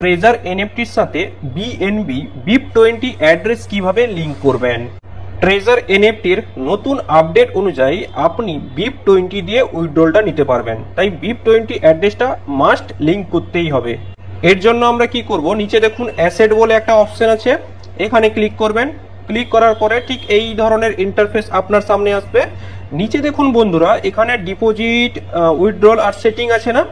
Treasure এনএফটির সাথে BNB BIP20 address কিভাবে link করবেন। ট্রেজার এনএফটির নতুন আপডেট অনুযায়ী আপনি BIP20 দিয়ে উইথড্রলটা নিতে পারবেন, তাই BIP20 অ্যাড্রেসটা মাস্ট লিংক করতেই হবে। এর জন্য আমরা কি করব, নিচে দেখুন অ্যাসেট বলে একটা অপশন আছে, এখানে ক্লিক করবেন। ক্লিক করার পরে ঠিক এই ধরনের ইন্টারফেস আপনার সামনে আসবে। নিচে দেখুন বন্ধুরা, এখানে ডিপোজিট, উইথড্রল আর সেটিং আছে না,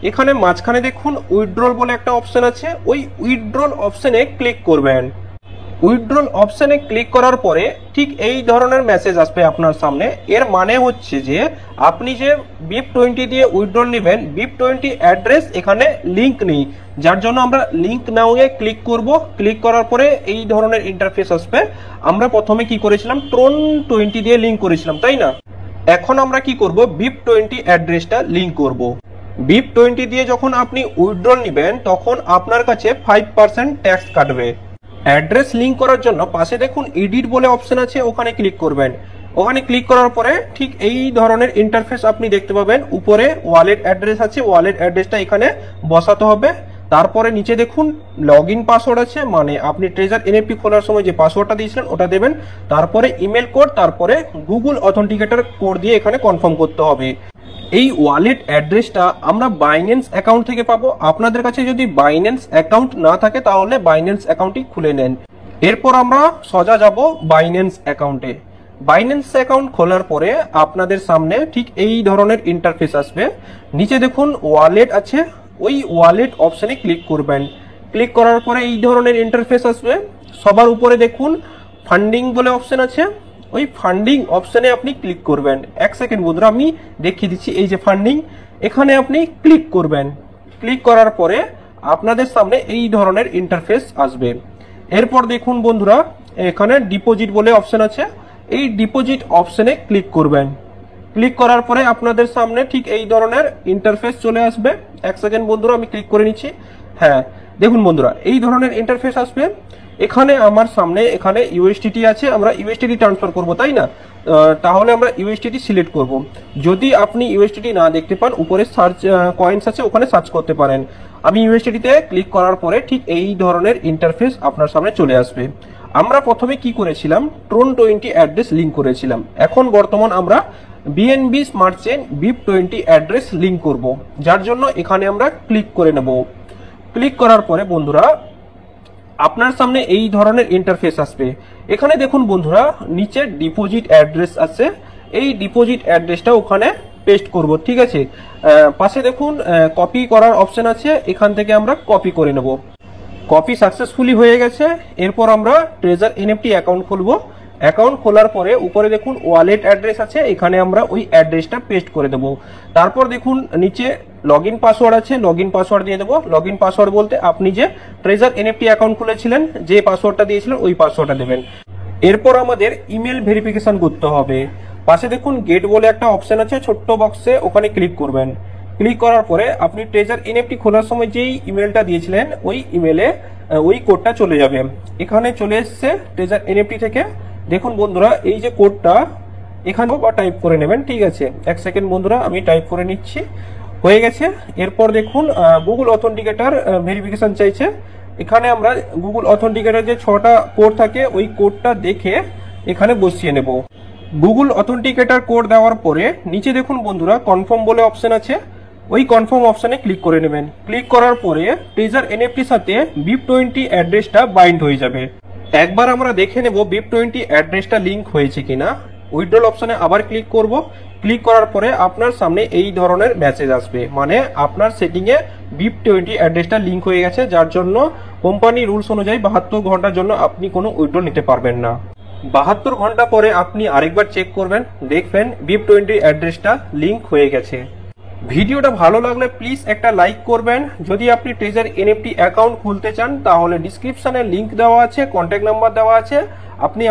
এখানে মাঝখানে দেখুন উইথড্রল বলে একটা অপশন আছে, ওই উইথড্রল অপশনে ক্লিক করবেন। উইথড্রল অপশনে ক্লিক করার পরে ঠিক এই ধরনের মেসেজ আসবে আপনার সামনে। এর মানে হচ্ছে যে আপনি যে BIP20 দিয়ে উইথড্রল নেবেন, BIP20 অ্যাড্রেস এখানে লিংক নেই, যার জন্য আমরা লিংক নাও এ ক্লিক করব। ক্লিক করার পরে এই ধরনের ইন্টারফেস আসবে। আমরা প্রথমে কি করেছিলাম, Tron20 দিয়ে লিংক করেছিলাম, তাই না? এখন আমরা কি করব, BIP20 অ্যাড্রেসটা লিংক করব। BIP20 দিয়ে যখন আপনি উইথড্রল নেবেন তখন আপনার কাছে 5% ট্যাক্স কাটবে। অ্যাড্রেস লিংক করার জন্য পাশে দেখুন এডিট বলে অপশন আছে, ওখানে ক্লিক করবেন। ওখানে ক্লিক করার পরে ঠিক এই ধরনের ইন্টারফেস আপনি দেখতে পাবেন। উপরে ওয়ালেট অ্যাড্রেস আছে, ওয়ালেট অ্যাড্রেসটা এখানে বসাতে হবে। তারপরে নিচে দেখুন লগইন পাসওয়ার্ড আছে, মানে আপনি ট্রেজার এনএফটি খোলার সময় যে পাসওয়ার্ডটা দিয়েছিলেন ওটা দেবেন। তারপরে ইমেল কোড, তারপরে গুগল অথেন্টিকেটর কোড দিয়ে এখানে কনফার্ম করতে হবে। এই ওয়ালেট অ্যাড্রেসটা আমরা বাইন্যান্স অ্যাকাউন্ট থেকে পাবো। আপনাদের কাছে যদি বাইন্যান্স অ্যাকাউন্ট না থাকে তাহলে বাইন্যান্স অ্যাকাউন্টই খুলে নেন। এরপর আমরা সোজা যাব বাইন্যান্স অ্যাকাউন্টে। বাইন্যান্স অ্যাকাউন্ট খোলার পরে আপনাদের সামনে ঠিক এই ধরনের ইন্টারফেস আসবে। নিচে দেখুন ওয়ালেট আছে, ওই ওয়ালেট অপশনে ক্লিক করবেন। ক্লিক করার পরে এই ধরনের ইন্টারফেস আসবে। সবার উপরে দেখুন ফান্ডিং বলে অপশন আছে, ওই ফান্ডিং অপশনে আপনি ক্লিক করবেন। এক সেকেন্ড বন্ধুরা, আমি দেখিয়ে দিচ্ছি। এই যে ফান্ডিং, এখানে আপনি ক্লিক করবেন। ক্লিক করার পরে আপনাদের সামনে এই ধরনের ইন্টারফেস আসবে। এরপর দেখুন বন্ধুরা, এখানে ডিপোজিট বলে অপশন আছে, এই ডিপোজিট অপশনে ক্লিক করবেন। ক্লিক করার পরে আপনাদের সামনে ঠিক এই ধরনের ইন্টারফেস চলে আসবে। এক সেকেন্ড বন্ধুরা, আমি ক্লিক করে নিচ্ছি। হ্যাঁ দেখুন বন্ধুরা, এই ধরনের ইন্টারফেস আসবে। এখানে আমার সামনে এখানে ইউএসডিটি আছে, আমরা ইউএসডিটি ট্রান্সফার করব, তাই না? তাহলে আমরা ইউএসডিটি সিলেক্ট করব। যদি আপনি ইউএসডিটি না দেখতে পান, উপরে সার্চ কয়েন্স আছে, ওখানে সার্চ করতে পারেন। আমি ইউএসডিটিতে ক্লিক করার পরে ঠিক এই ধরনের ইন্টারফেস আপনার সামনে চলে আসবে। আমরা প্রথমে কি করেছিলাম, Tron20 অ্যাড্রেস লিংক করেছিলাম। এখন বর্তমান আমরা BNB smart chain BIP20 address link করব, যার জন্য এখানে আমরা ক্লিক করে নেব। ক্লিক করার পরে বন্ধুরা আপনার সামনে এই ধরনের ইন্টারফেস আসবে। এখানে দেখুন বন্ধুরা, নিচে ডিপোজিট অ্যাড্রেস আছে, এই ডিপোজিট অ্যাড্রেসটা ওখানে পেস্ট করব, ঠিক আছে? পাশে দেখুন কপি করার অপশন আছে, এখান থেকে আমরা কপি করে নেব। কপি সাকসেসফুলি হয়ে গেছে। এরপর আমরা ট্রেজার এনএফটি অ্যাকাউন্ট খুলব। অ্যাকাউন্ট খোলার পরে উপরে দেখুন ওয়ালেট অ্যাড্রেস আছে, এখানে আমরা ওই অ্যাড্রেসটা পেস্ট করে দেব। তারপর দেখুন নিচে লগইন পাসওয়ার্ড আছে, লগইন পাসওয়ার্ড দিয়ে দেবো। লগইন পাসওয়ার্ড বলতে আপনি যে ট্রেজার এনএফটি অ্যাকাউন্ট খুলেছিলেন, যে পাসওয়ার্ডটা দিয়েছিলেন ওই পাসওয়ার্ডটা দেবেন। এরপর আমাদের ইমেল ভেরিফিকেশন করতে হবে। পাশে দেখুন গেট বলে একটা অপশন আছে ছোট্ট বক্সে, ওখানে ক্লিক করবেন। ক্লিক করার পরে আপনি ট্রেজার এনএফটি খোলার সময় যেই ইমেলটা দিয়েছিলেন ওই ইমেলে ওই কোডটা চলে যাবে। এখানে চলে এসছে ট্রেজার এনএফটি থেকে। দেখুন বন্ধুরা, এই যে কোডটা এখানে টাইপ করে নেবেন, ঠিক আছে? এক সেকেন্ড বন্ধুরা, আমি টাইপ করে নিচ্ছি। হয়ে গেছে। এরপর দেখুন গুগল অথেন্টিকেটর ভেরিফিকেশন চাইছে। এখানে আমরা গুগল অথেন্টিকেটর যে 6টা কোড থাকে ওই কোডটা দেখে এখানে বসিয়ে নেব। গুগল অথেন্টিকেটর কোড দেওয়ার পরে নিচে দেখুন বন্ধুরা কনফার্ম বলে অপশন আছে, ওই কনফার্ম অপশনে ক্লিক করে নেবেন। ক্লিক করার পরে ট্রেজার এনএফটির সাথে BIP20 অ্যাড্রেসটা বাইন্ড হয়ে যাবে। একবার আমরা দেখে নেব BIP20 অ্যাড্রেসটা লিংক হয়েছে কিনা। উইথড্রল অপশনে আবার ক্লিক করব। ক্লিক করার পরে আপনার সামনে এই ধরনের মেসেজ আসবে, মানে আপনার সেটিংয়ে BIP20 অ্যাড্রেসটা লিংক হয়ে গেছে, যার জন্য কোম্পানি রুলস অনুযায়ী 72 ঘন্টার জন্য আপনি কোনো উইথড্রল নিতে পারবেন না। 72 ঘন্টা পরে আপনি আরেকবার চেক করবেন, দেখবেন BIP20 অ্যাড্রেসটা লিংক হয়ে গেছে। ভিডিওটা ভালো লাগলে প্লিজ একটা লাইক করবেন। যদি আপনি ট্রেজার এনএফটি অ্যাকাউন্ট খুলতে চান তাহলে ডিসক্রিপশনে লিংক দেওয়া আছে, কন্ট্যাক্ট নাম্বার দেওয়া আছে, আপনি